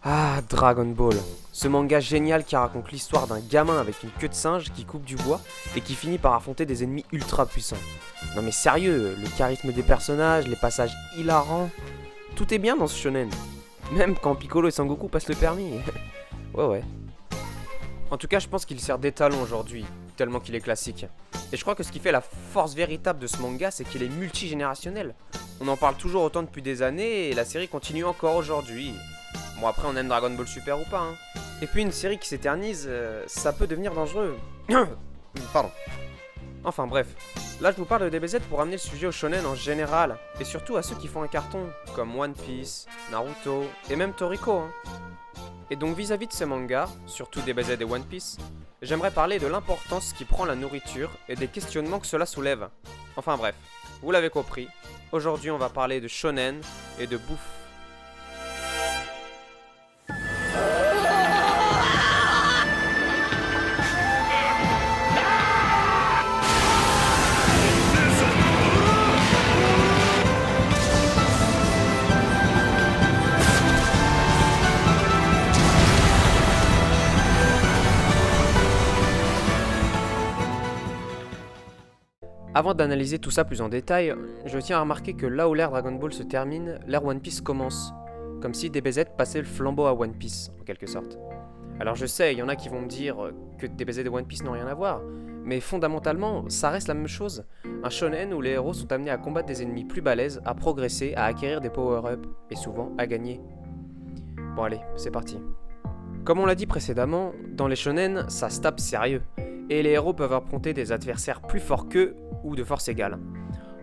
Ah, Dragon Ball. Ce manga génial qui raconte l'histoire d'un gamin avec une queue de singe qui coupe du bois et qui finit par affronter des ennemis ultra puissants. Non mais sérieux, le charisme des personnages, les passages hilarants, tout est bien dans ce shonen. Même quand Piccolo et Sangoku passent le permis. Ouais. En tout cas, je pense qu'il sert d'étalon aujourd'hui, tellement qu'il est classique. Et je crois que ce qui fait la force véritable de ce manga, c'est qu'il est multigénérationnel. On en parle toujours autant depuis des années et la série continue encore aujourd'hui. Bon, après, on aime Dragon Ball Super ou pas, hein. Et puis, une série qui s'éternise, ça peut devenir dangereux. Pardon. Enfin, bref. Là, je vous parle de DBZ pour amener le sujet au shonen en général, et surtout à ceux qui font un carton, comme One Piece, Naruto, et même Toriko, hein. Et donc, vis-à-vis de ces mangas, surtout DBZ et One Piece, j'aimerais parler de l'importance qui prend la nourriture et des questionnements que cela soulève. Enfin bref, vous l'avez compris, aujourd'hui on va parler de shonen et de bouffe. Avant d'analyser tout ça plus en détail, je tiens à remarquer que là où l'ère Dragon Ball se termine, l'ère One Piece commence. Comme si DBZ passait le flambeau à One Piece, en quelque sorte. Alors je sais, il y en a qui vont me dire que DBZ et One Piece n'ont rien à voir, mais fondamentalement, ça reste la même chose. Un shonen où les héros sont amenés à combattre des ennemis plus balèzes, à progresser, à acquérir des power-ups, et souvent à gagner. Bon allez, c'est parti. Comme on l'a dit précédemment, dans les shonen, ça se tape sérieux, et les héros peuvent affronter des adversaires plus forts qu'eux ou de force égale.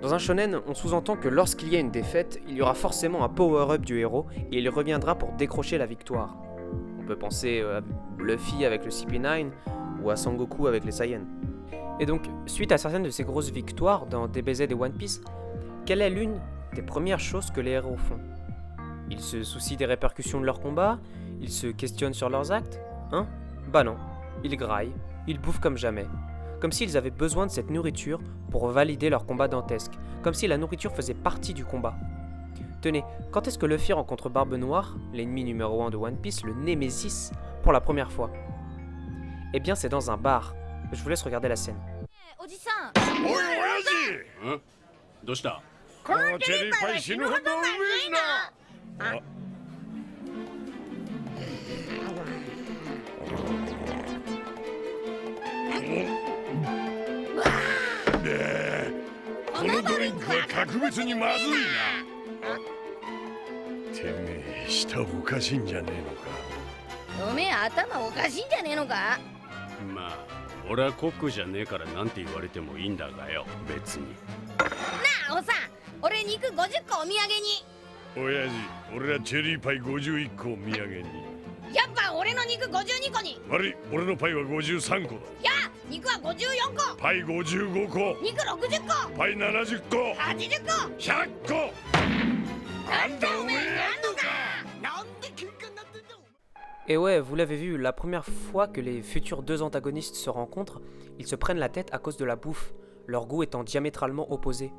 Dans un shonen, on sous-entend que lorsqu'il y a une défaite, il y aura forcément un power-up du héros et il reviendra pour décrocher la victoire. On peut penser à Luffy avec le CP9 ou à Sangoku avec les Saiyans. Et donc, suite à certaines de ces grosses victoires dans DBZ et One Piece, quelle est l'une des premières choses que les héros font? Ils se soucient des répercussions de leur combat? Ils se questionnent sur leurs actes? Hein? Bah non, ils graillent, ils bouffent comme jamais. Comme s'ils avaient besoin de cette nourriture pour valider leur combat dantesque, comme si la nourriture faisait partie du combat. Tenez, quand est-ce que Luffy rencontre Barbe Noire, l'ennemi numéro 1 de One Piece, le Némésis, pour la première fois? Eh bien c'est dans un bar. Je vous laisse regarder la scène. おじさん、おい親父どうしたこのチェリーパイ死ぬほどうめえな。このドリンクは格別にまずいなてめえ舌おかしいんじゃねえのかおめえ頭おかしいんじゃねえのか。まあ俺はコックじゃねえからなんて言われてもいいんだがよ別になあおさん、俺肉50個お土産に。親父俺らチェリーパイ51個お土産にやっぱ俺の肉52個に。悪い俺のパイは53個だいや、肉は54個。パイ55個肉60個。パイ70個80個。100個なんだおめえやんのか。なんで喧嘩になってんだ。 Et ouais, vous l'avez vu, la première fois que les futurs deux antagonistes se rencontrent, ils se prennent la tête à cause de la bouffe, leurs goûts étant diamétralement opposés.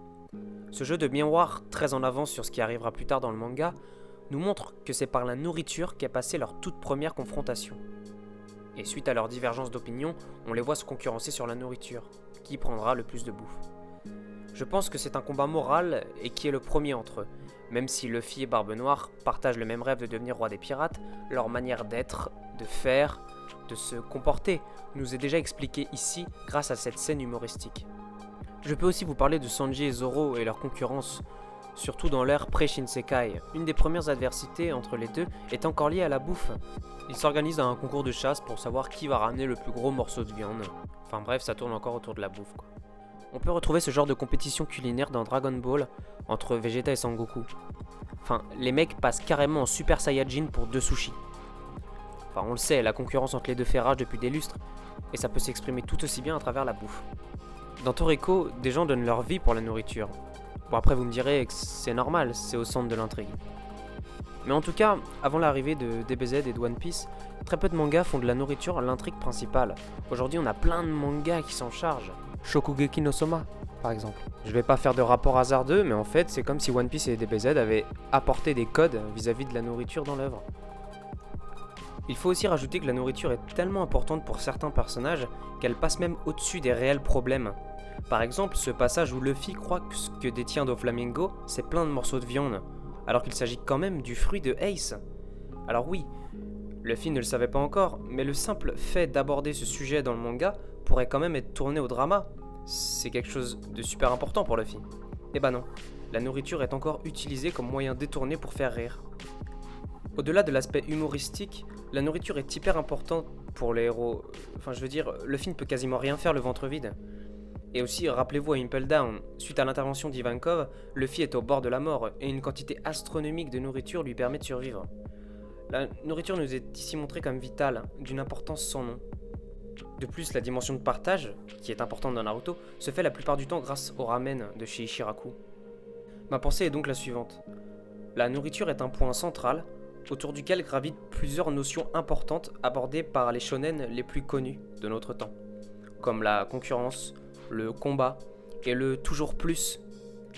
Ce jeu de miroir, très en avance sur ce qui arrivera plus tard dans le manga, nous montre que c'est par la nourriture qu'est passée leur toute première confrontation. Et suite à leur divergence d'opinion, on les voit se concurrencer sur la nourriture, qui prendra le plus de bouffe. Je pense que c'est un combat moral et qui est le premier entre eux. Même si Luffy et Barbe Noire partagent le même rêve de devenir roi des pirates, leur manière d'être, de faire, de se comporter nous est déjà expliquée ici grâce à cette scène humoristique. Je peux aussi vous parler de Sanji et Zoro et leur concurrence, surtout dans l'ère pré-Shinsekai. Une des premières adversités entre les deux est encore liée à la bouffe. Ils s'organisent à un concours de chasse pour savoir qui va ramener le plus gros morceau de viande. Enfin bref, ça tourne encore autour de la bouffe, quoi. On peut retrouver ce genre de compétition culinaire dans Dragon Ball entre Vegeta et Sangoku. Enfin, les mecs passent carrément en Super Saiyajin pour 2 sushis. Enfin, on le sait, la concurrence entre les deux fait rage depuis des lustres, et ça peut s'exprimer tout aussi bien à travers la bouffe. Dans Toriko, des gens donnent leur vie pour la nourriture. Bon, après vous me direz que c'est normal, c'est au centre de l'intrigue. Mais en tout cas, avant l'arrivée de DBZ et de One Piece, très peu de mangas font de la nourriture l'intrigue principale. Aujourd'hui, on a plein de mangas qui s'en chargent. Shokugeki no Soma, par exemple. Je vais pas faire de rapport hasardeux, mais en fait, c'est comme si One Piece et DBZ avaient apporté des codes vis-à-vis de la nourriture dans l'œuvre. Il faut aussi rajouter que la nourriture est tellement importante pour certains personnages qu'elle passe même au-dessus des réels problèmes. Par exemple, ce passage où Luffy croit que ce que détient Doflamingo, c'est plein de morceaux de viande, alors qu'il s'agit quand même du fruit de Ace. Alors oui, Luffy ne le savait pas encore, mais le simple fait d'aborder ce sujet dans le manga pourrait quand même être tourné au drama. C'est quelque chose de super important pour Luffy. Eh ben non, la nourriture est encore utilisée comme moyen détourné pour faire rire. Au-delà de l'aspect humoristique, la nourriture est hyper importante pour les héros. Enfin, je veux dire, Luffy ne peut quasiment rien faire le ventre vide. Et aussi, rappelez-vous à Impel Down, suite à l'intervention d'Ivankov, Luffy est au bord de la mort et une quantité astronomique de nourriture lui permet de survivre. La nourriture nous est ici montrée comme vitale, d'une importance sans nom. De plus, la dimension de partage, qui est importante dans Naruto, se fait la plupart du temps grâce au ramen de chez Ishiraku. Ma pensée est donc la suivante. La nourriture est un point central, autour duquel gravitent plusieurs notions importantes abordées par les shonen les plus connus de notre temps, comme la concurrence, le combat et le toujours plus,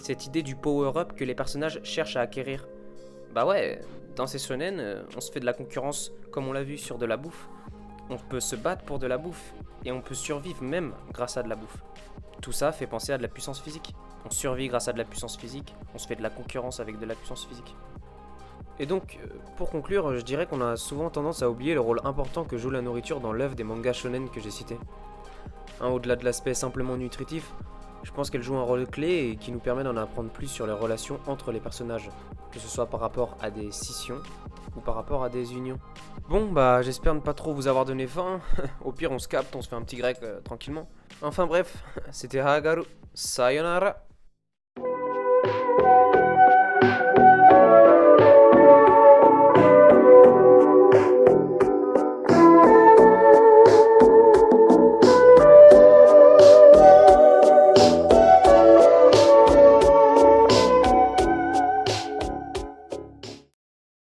cette idée du power-up que les personnages cherchent à acquérir. Bah ouais, dans ces shonen, on se fait de la concurrence comme on l'a vu sur de la bouffe. On peut se battre pour de la bouffe, et on peut survivre même grâce à de la bouffe. Tout ça fait penser à de la puissance physique. On survit grâce à de la puissance physique, on se fait de la concurrence avec de la puissance physique. Et donc, pour conclure, je dirais qu'on a souvent tendance à oublier le rôle important que joue la nourriture dans l'œuvre des mangas shonen que j'ai cités. Au-delà de l'aspect simplement nutritif, je pense qu'elle joue un rôle clé et qui nous permet d'en apprendre plus sur les relations entre les personnages, que ce soit par rapport à des scissions ou par rapport à des unions. Bon, bah j'espère ne pas trop vous avoir donné faim, au pire on se capte, on se fait un petit grec tranquillement. Enfin bref, c'était Hagaru, sayonara.